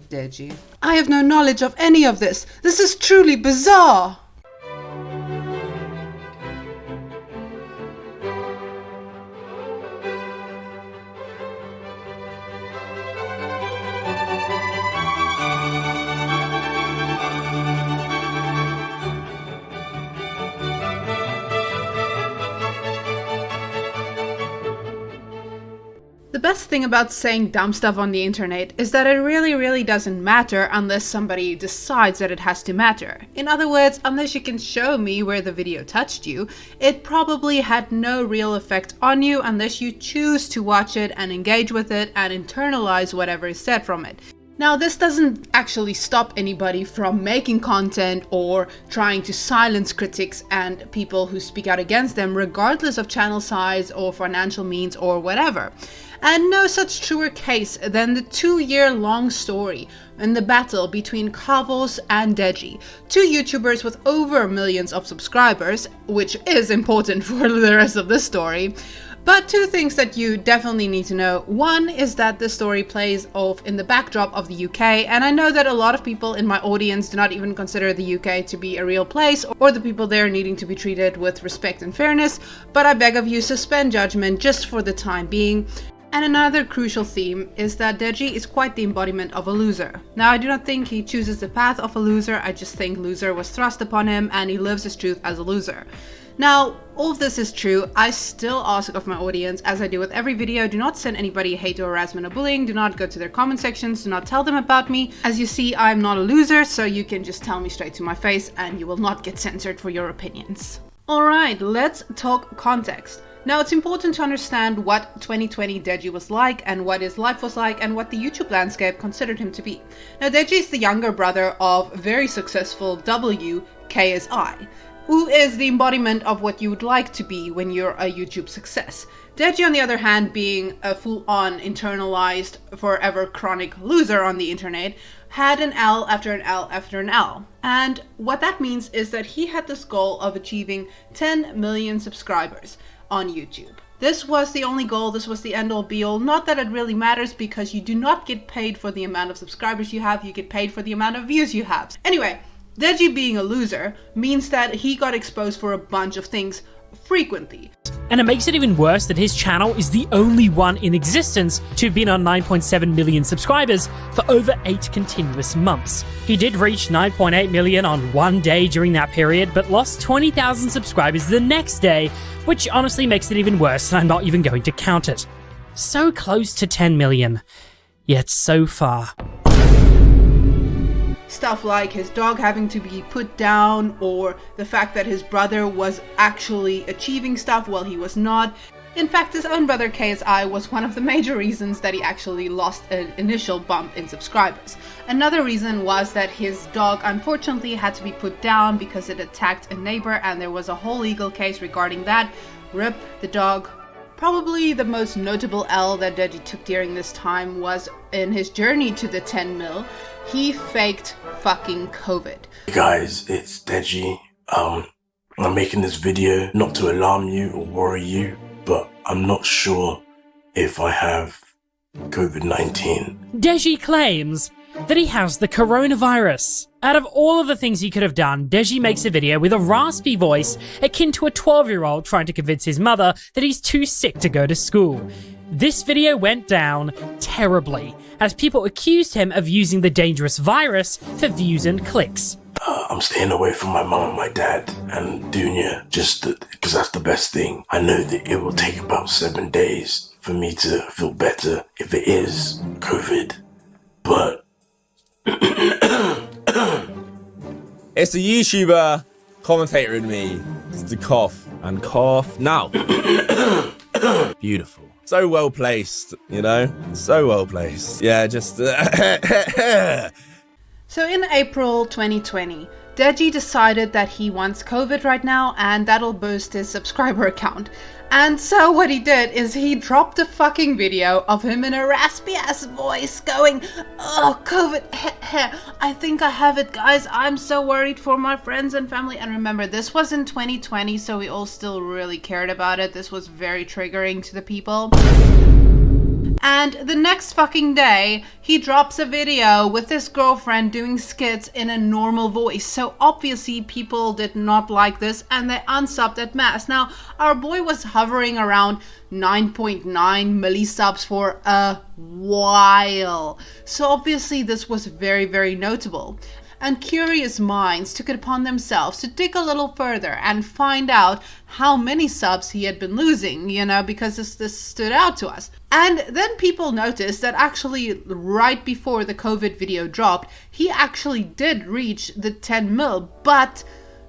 Deji, I have no knowledge of any of this. This is truly bizarre. The best thing about saying dumb stuff on the internet is that it really doesn't matter unless somebody decides that it has to matter. In other words, unless you can show me where the video touched you, it probably had no real effect on you unless you choose to watch it and engage with it and internalize whatever is said from it. Now, this doesn't actually stop anybody from making content or trying to silence critics and people who speak out against them, regardless of channel size or financial means or whatever. And no such truer case than the 2-year-long story in the battle between Kavos and Deji, two YouTubers with over millions of subscribers, which is important for the rest of this story. But two things that you definitely need to know. One is that this story plays off in the backdrop of the UK, and I know that a lot of people in my audience do not even consider the UK to be a real place or the people there needing to be treated with respect and fairness, but I beg of you, suspend judgment just for the time being. And another crucial theme is that Deji is quite the embodiment of a loser. Now, I do not think he chooses the path of a loser, I just think loser was thrust upon him and he lives his truth as a loser. Now, all of this is true. I still ask of my audience, as I do with every video, do not send anybody hate or harassment or bullying, do not go to their comment sections, do not tell them about me. As you see, I'm not a loser, so you can just tell me straight to my face and you will not get censored for your opinions. Alright, let's talk context. Now, it's important to understand what 2020 Deji was like and what his life was like and what the YouTube landscape considered him to be. Now, Deji is the younger brother of very successful KSI, who is the embodiment of what you would like to be when you're a YouTube success. Deji, on the other hand, being a full-on internalized, forever chronic loser on the internet, had an L after an L after an L. And what that means is that he had this goal of achieving 10 million subscribers on YouTube. This was the only goal, this was the end-all be-all. Not that it really matters because you do not get paid for the amount of subscribers you have, you get paid for the amount of views you have. Anyway, Deji being a loser means that he got exposed for a bunch of things frequently. And it makes it even worse that his channel is the only one in existence to have been on 9.7 million subscribers for over 8 continuous months. He did reach 9.8 million on one day during that period, but lost 20,000 subscribers the next day, which honestly makes it even worse, and I'm not even going to count it. So close to 10 million, yet so far. Stuff like his dog having to be put down, or the fact that his brother was actually achieving stuff while he was not. In fact, his own brother KSI was one of the major reasons that he actually lost an initial bump in subscribers. Another reason was that his dog unfortunately had to be put down because it attacked a neighbor, and there was a whole legal case regarding that. RIP the dog. Probably the most notable L that Deji took during this time was in his journey to the 10 mil. He faked fucking COVID. Hey guys, it's Deji. I'm making this video not to alarm you or worry you, but I'm not sure if I have COVID-19. Deji claims that he has the coronavirus. Out of all of the things he could have done, Deji makes a video with a raspy voice akin to a 12-year-old trying to convince his mother that he's too sick to go to school. This video went down terribly, as people accused him of using the dangerous virus for views and clicks. I'm staying away from my mom and my dad and Dunya, just because that's the best thing. I know that it will take about 7 days for me to feel better if it is COVID, but it's the YouTuber commentator in me. It's the cough and cough now. Beautiful. So well placed, you know? So well placed. Yeah, just... So in April 2020, Deji decided that he wants COVID right now and that'll boost his subscriber account. And so what he did is he dropped a fucking video of him in a raspy ass voice going, "Oh, COVID, I think I have it, guys. I'm so worried for my friends and family." And remember, this was in 2020, so we all still really cared about it. This was very triggering to the people. And the next fucking day, he drops a video with his girlfriend doing skits in a normal voice. So obviously people did not like this and they unsubbed at mass. Now, our boy was hovering around 9.9 millisubs for a while. So obviously this was very, very notable. And curious minds took it upon themselves to dig a little further and find out how many subs he had been losing, you know, because this stood out to us. And then people noticed that actually right before the COVID video dropped, he actually did reach the 10 mil, but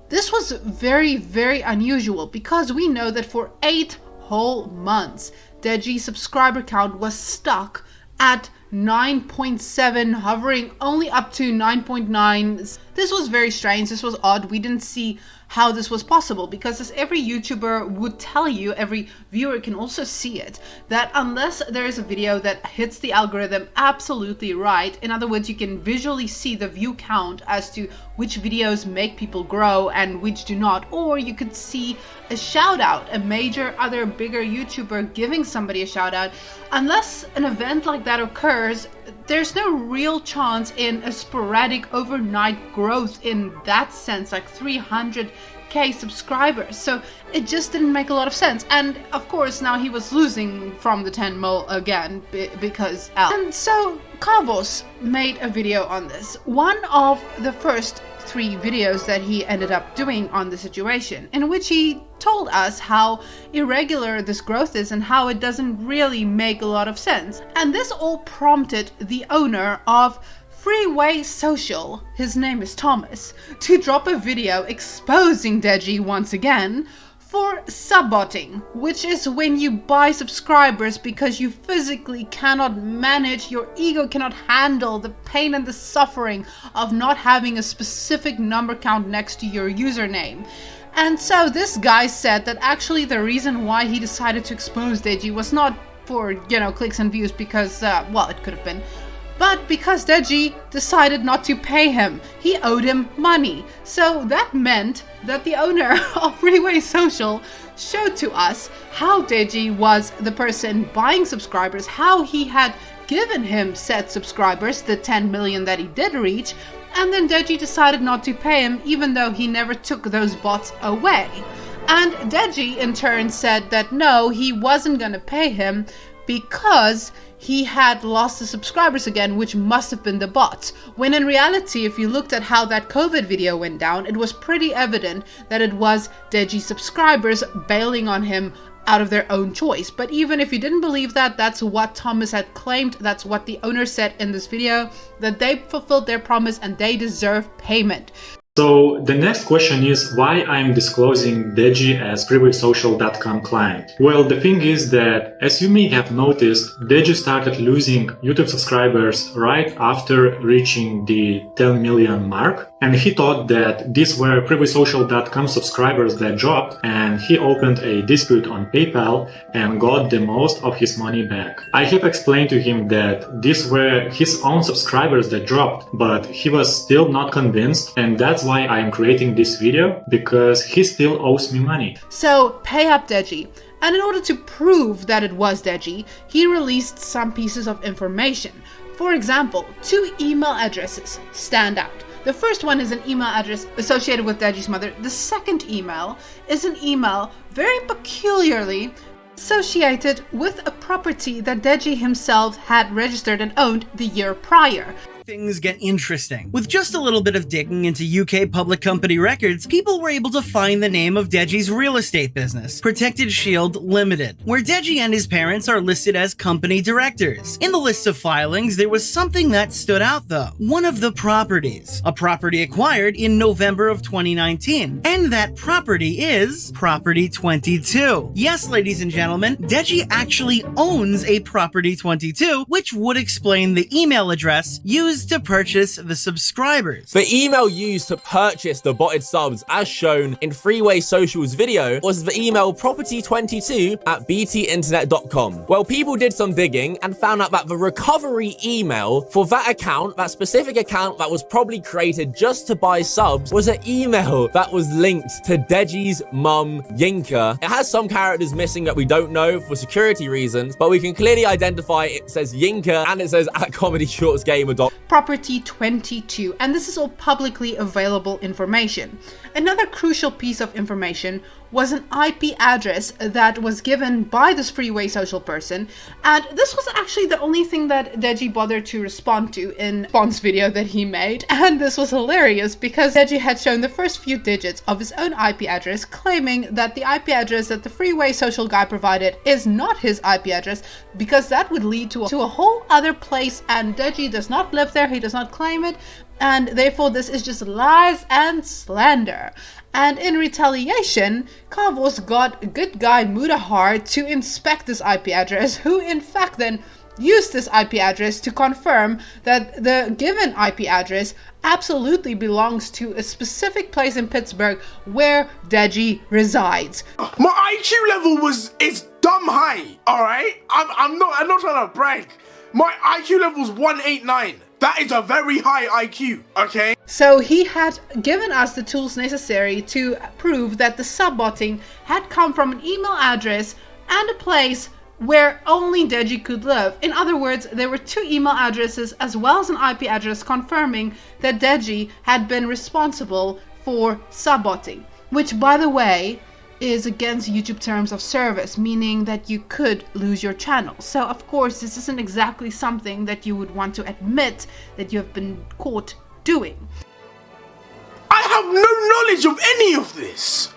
this was very, very unusual because we know that for 8 whole months, Deji's subscriber count was stuck at 9.7, hovering only up to 9.9. This was very strange. This was odd. We didn't see how this was possible because, as every YouTuber would tell you, every viewer can also see it, that unless there is a video that hits the algorithm absolutely right, in other words, you can visually see the view count as to which videos make people grow and which do not, or you could see a shout out, a major other bigger YouTuber giving somebody a shout out. Unless an event like that occurs, there's no real chance in a sporadic overnight growth in that sense, like 300k subscribers. So it just didn't make a lot of sense. And of course now he was losing from the 10 mil again because and so Kavos made a video on this, one of the first 3 videos that he ended up doing on the situation, in which he told us how irregular this growth is and how it doesn't really make a lot of sense. And this all prompted the owner of Freeway Social, his name is Thomas, to drop a video exposing Deji once again for subbotting, which is when you buy subscribers because you physically cannot manage, your ego cannot handle the pain and the suffering of not having a specific number count next to your username. And so this guy said that actually the reason why he decided to expose Deji was not for, you know, clicks and views because, well, it could have been, but because Deji decided not to pay him. He owed him money. So that meant that the owner of Freeway Social showed to us how Deji was the person buying subscribers, how he had given him said subscribers, the 10 million that he did reach, and then Deji decided not to pay him even though he never took those bots away. And Deji in turn said that no, he wasn't gonna pay him because he had lost the subscribers again, which must have been the bots. When in reality, if you looked at how that COVID video went down, it was pretty evident that it was Deji's subscribers bailing on him out of their own choice. But even if you didn't believe that, that's what Thomas had claimed. That's what the owner said in this video, that they fulfilled their promise and they deserve payment. So the next question is why I'm disclosing Deji as freewaysocial.com client. Well, the thing is that, as you may have noticed, Deji started losing YouTube subscribers right after reaching the 10 million mark, and he thought that these were freewaysocial.com subscribers that dropped, and he opened a dispute on PayPal and got the most of his money back. I have explained to him that these were his own subscribers that dropped, but he was still not convinced, and that's why I am creating this video, because he still owes me money. So pay up Deji. And in order to prove that it was Deji, he released some pieces of information. For example, 2 email addresses stand out. The first one is an email address associated with Deji's mother. The second email is an email very peculiarly associated with a property that Deji himself had registered and owned the year prior. Things get interesting. With just a little bit of digging into UK public company records, people were able to find the name of Deji's real estate business, Protected Shield Limited, where Deji and his parents are listed as company directors. In the list of filings, there was something that stood out though. One of the properties. A property acquired in November of 2019. And that property is Property 22. Yes, ladies and gentlemen, Deji actually owns a Property 22, which would explain the email address used used to purchase the subscribers. The email used to purchase the botted subs, as shown in Freeway Social's video, was the email property22@btinternet.com. Well, people did some digging and found out that the recovery email for that account, that specific account that was probably created just to buy subs, was an email that was linked to Deji's mum, Yinka. It has some characters missing that we don't know for security reasons, but we can clearly identify it says Yinka and it says @comedyshortsgamer. Property 22, and this is all publicly available information. Another crucial piece of information was an IP address that was given by this Freeway Social person, and this was actually the only thing that Deji bothered to respond to in response video that he made, and this was hilarious because Deji had shown the first few digits of his own IP address, claiming that the IP address that the Freeway Social guy provided is not his IP address because that would lead to a whole other place, and Deji does not live there, he does not claim it, and therefore this is just lies and slander. And in retaliation, Kavos got good guy Mudahar to inspect this IP address, who in fact then used this IP address to confirm that the given IP address absolutely belongs to a specific place in Pittsburgh where Deji resides. My IQ level is dumb high, alright? I'm not trying to brag. My IQ level's 189. That is a very high IQ, okay? So he had given us the tools necessary to prove that the subbotting had come from an email address and a place where only Deji could live. In other words, there were two email addresses as well as an IP address confirming that Deji had been responsible for subbotting, which, by the way, is against YouTube terms of service, meaning that you could lose your channel. So of course this isn't exactly something that you would want to admit that you have been caught doing. I have no knowledge of any of this.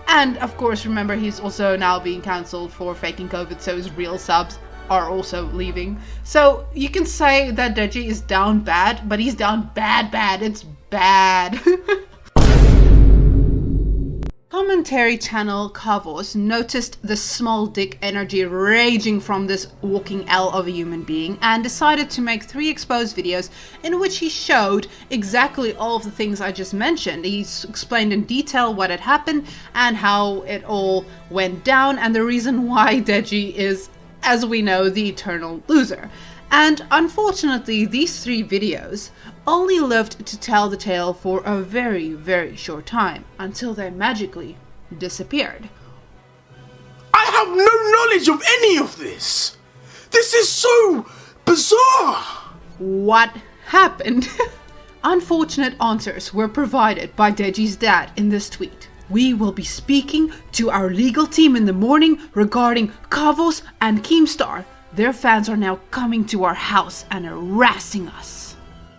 And of course, remember, he's also now being cancelled for faking COVID, so his real subs are also leaving. So you can say that Deji is down bad, but he's down bad. It's bad. Commentary channel Kavos noticed the small dick energy raging from this walking L of a human being and decided to make 3 exposed videos in which he showed exactly all of the things I just mentioned. He explained in detail what had happened and how it all went down and the reason why Deji is, as we know, the eternal loser. And unfortunately, these 3 videos only lived to tell the tale for a very, very short time until they magically disappeared. I have no knowledge of any of this. This is so bizarre. What happened? Unfortunate answers were provided by Deji's dad in this tweet. We will be speaking to our legal team in the morning regarding Kavos and Keemstar. Their fans are now coming to our house and harassing us.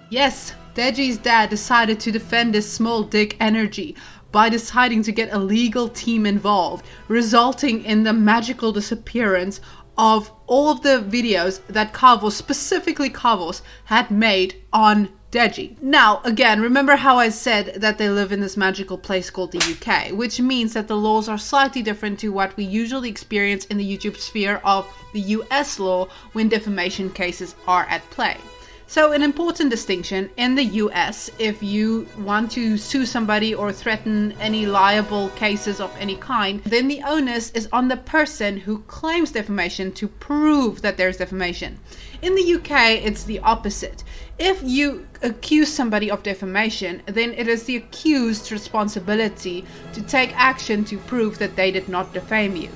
Yes, Deji's dad decided to defend his small dick energy by deciding to get a legal team involved, resulting in the magical disappearance of all of the videos that Kavos, specifically Kavos, had made on Deji. Now, again, remember how I said that they live in this magical place called the UK, which means that the laws are slightly different to what we usually experience in the YouTube sphere of the US law when defamation cases are at play. So an important distinction: in the US, if you want to sue somebody or threaten any liable cases of any kind, then the onus is on the person who claims defamation to prove that there's defamation. In the UK, it's the opposite. If you accuse somebody of defamation, then it is the accused's responsibility to take action to prove that they did not defame you.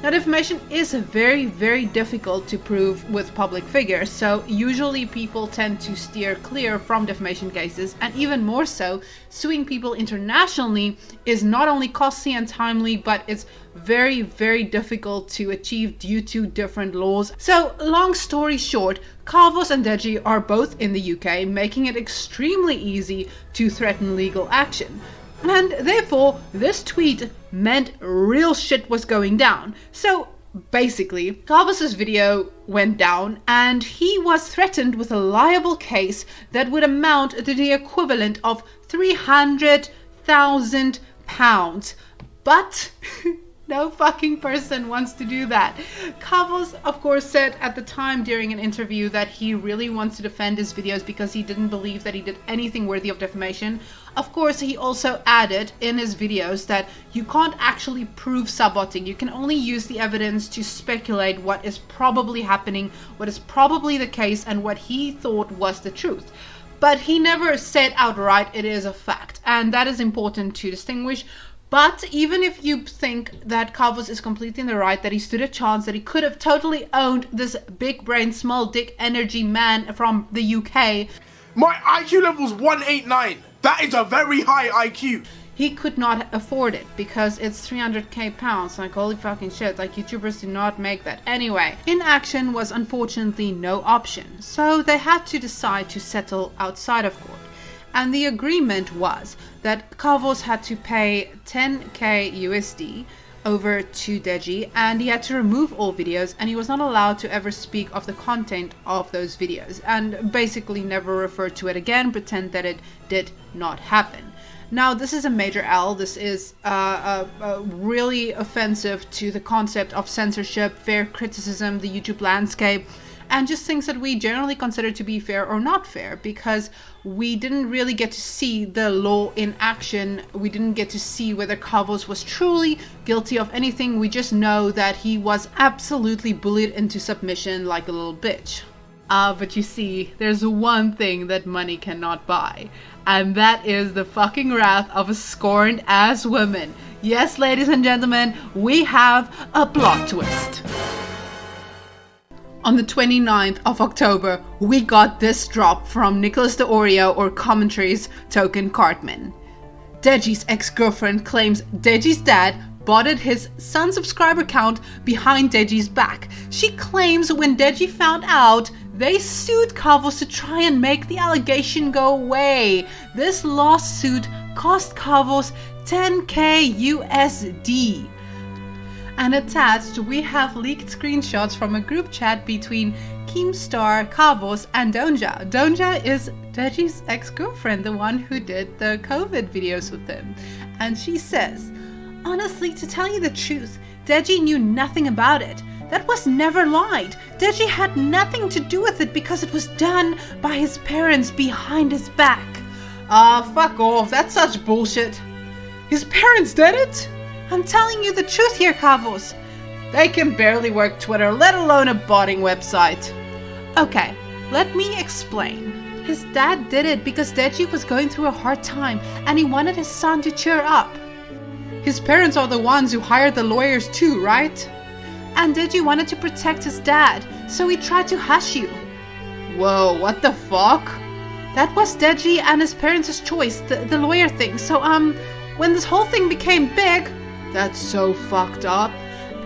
Now, defamation is very, very difficult to prove with public figures, so usually people tend to steer clear from defamation cases, and even more so, suing people internationally is not only costly and timely, but it's very, very difficult to achieve due to different laws. So, long story short, Kavos and Deji are both in the UK, making it extremely easy to threaten legal action. And therefore, this tweet meant real shit was going down. So basically, Kavos' video went down and he was threatened with a liable case that would amount to the equivalent of £300,000. But No fucking person wants to do that. Kavos, of course, said at the time during an interview that he really wants to defend his videos because he didn't believe that he did anything worthy of defamation. Of course, he also added in his videos that you can't actually prove saboting. You can only use the evidence to speculate what is probably happening, what is probably the case, and what he thought was the truth. But he never said outright it is a fact, and that is important to distinguish. But even if you think that Kavos is completely in the right, that he stood a chance, that he could have totally owned this big brain, small dick energy man from the UK. My IQ level's 189. That is a very high IQ. He could not afford it because it's 300k pounds. Like, holy fucking shit, like YouTubers do not make that. Anyway, inaction was unfortunately no option. So they had to decide to settle outside of court. And the agreement was that Kavos had to pay 10k USD over to Deji, and he had to remove all videos, and he was not allowed to ever speak of the content of those videos, and basically never refer to it again, pretend that it did not happen. Now, this is a major L. This is really offensive to the concept of censorship, fair criticism, the YouTube landscape, and just things that we generally consider to be fair or not fair, because we didn't really get to see the law in action. We didn't get to see whether Kavos was truly guilty of anything. We just know that he was absolutely bullied into submission like a little bitch. But you see, there's one thing that money cannot buy, and that is the fucking wrath of a scorned ass woman. Yes, ladies and gentlemen, we have a plot twist. On the 29th of October, we got this drop from Nicholas the Oreo, or Commentaries Token Cartman. Deji's ex-girlfriend claims Deji's dad botted his son's subscriber count behind Deji's back. She claims when Deji found out, they sued Kavos to try and make the allegation go away. This lawsuit cost Kavos 10k USD. And attached, we have leaked screenshots from a group chat between Keemstar, Kavos, and Donja. Donja is Deji's ex-girlfriend, the one who did the COVID videos with him. And she says, honestly, to tell you the truth, Deji knew nothing about it. That was never lied. Deji had nothing to do with it because it was done by his parents behind his back. Fuck off. That's such bullshit. His parents did it? I'm telling you the truth here, Kavos. They can barely work Twitter, let alone a botting website. Okay, let me explain. His dad did it because Deji was going through a hard time and he wanted his son to cheer up. His parents are the ones who hired the lawyers too, right? And Deji wanted to protect his dad, so he tried to hush you. Whoa, what the fuck? That was Deji and his parents' choice, the lawyer thing. So, when this whole thing became big, that's so fucked up.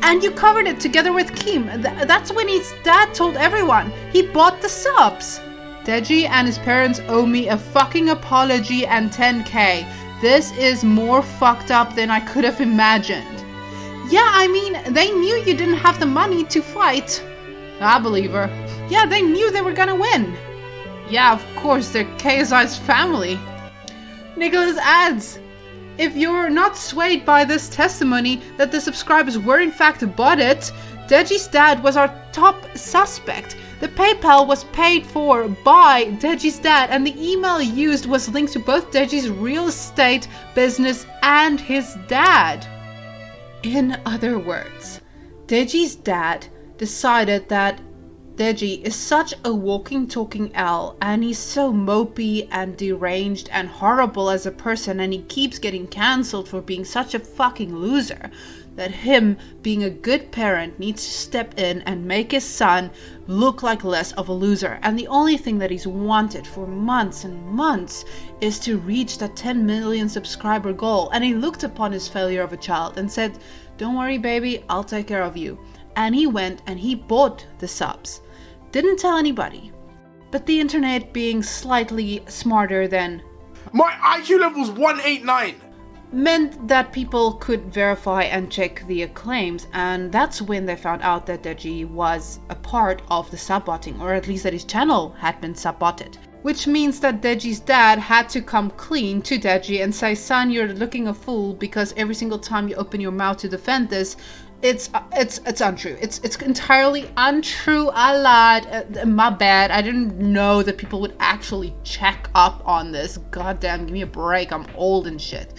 And you covered it together with Keem. That's when his dad told everyone. He bought the subs. Deji and his parents owe me a fucking apology and 10k. This is more fucked up than I could have imagined. Yeah, I mean, they knew you didn't have the money to fight. I believe her. Yeah, they knew they were gonna win. Yeah, of course, they're KSI's family. Nicholas adds, if you're not swayed by this testimony that the subscribers were in fact botted, Deji's dad was our top suspect. The PayPal was paid for by Deji's dad, and the email used was linked to both Deji's real estate business and his dad. In other words, Deji's dad decided that Deji is such a walking talking L, and he's so mopey and deranged and horrible as a person, and he keeps getting cancelled for being such a fucking loser, that him being a good parent needs to step in and make his son look like less of a loser. And the only thing that he's wanted for months and months is to reach that 10 million subscriber goal. And he looked upon his failure of a child and said, don't worry baby, I'll take care of you. And he went and he bought the subs. Didn't tell anybody. But the internet, being slightly smarter than my IQ level's 189, meant that people could verify and check the claims, and that's when they found out that Deji was a part of the subbotting, or at least that his channel had been subbotted. which means that Deji's dad had to come clean to Deji and say, son, you're looking a fool because every single time you open your mouth to defend this, it's untrue. It's entirely untrue. I lied. My bad. I didn't know that people would actually check up on this. Goddamn, give me a break. I'm old and shit.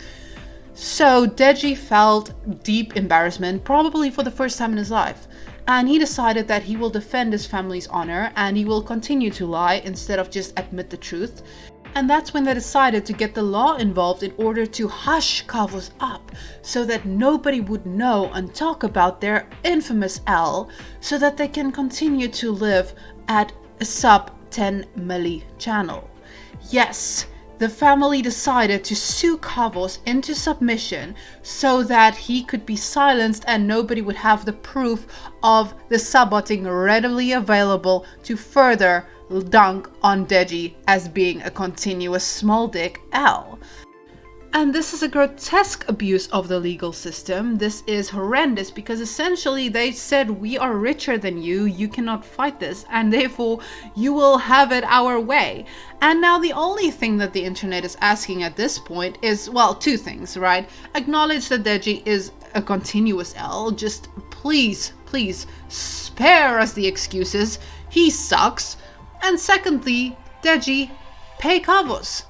So Deji felt deep embarrassment, probably for the first time in his life. And he decided that he will defend his family's honor and he will continue to lie instead of just admit the truth. And that's when they decided to get the law involved in order to hush Kavos up so that nobody would know and talk about their infamous L so that they can continue to live at a sub 10 milli channel. Yes, the family decided to sue Kavos into submission so that he could be silenced and nobody would have the proof of the subbotting readily available to further dunk on Deji as being a continuous small dick L. And this is a grotesque abuse of the legal system. This is horrendous because essentially they said, we are richer than you cannot fight this, and therefore you will have it our way. And now the only thing that the internet is asking at this point is, well, two things, right? Acknowledge that Deji is a continuous L. Just please spare us the excuses. He sucks. And secondly, Deji, pay Kavos.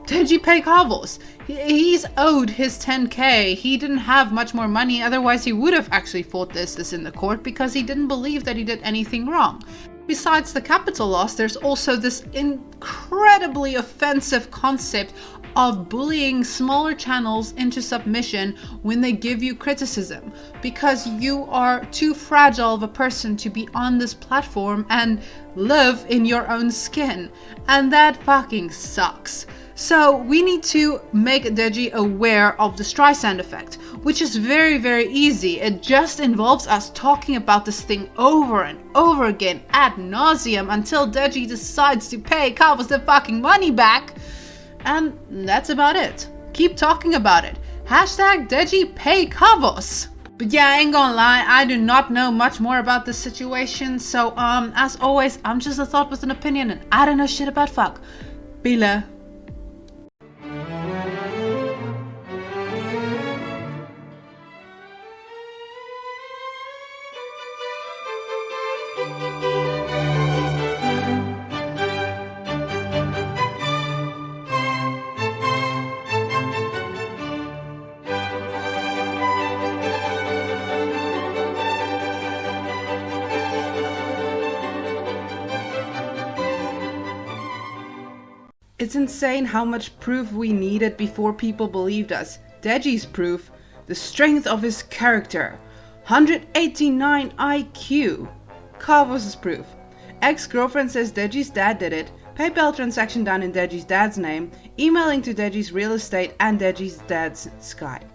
Deji, pay Kavos. He's owed his 10k. He didn't have much more money, otherwise he would have actually fought this in the court because he didn't believe that he did anything wrong. Besides the capital loss, there's also this incredibly offensive concept of bullying smaller channels into submission when they give you criticism because you are too fragile of a person to be on this platform and live in your own skin, and that fucking sucks. So we need to make Deji aware of the Streisand effect, which is very, very easy. It just involves us talking about this thing over and over again ad nauseum until Deji decides to pay Kavos the fucking money back. And that's about it. Keep talking about it. Hashtag Deji pay Kavos. But yeah, I ain't gonna lie, I do not know much more about this situation. So as always, I'm just a thought with an opinion and I don't know shit about fuck. Bila. It's insane how much proof we needed before people believed us. Deji's proof, the strength of his character, 189 IQ. Kavos' proof, ex-girlfriend says Deji's dad did it, PayPal transaction done in Deji's dad's name, emailing to Deji's real estate and Deji's dad's Skype.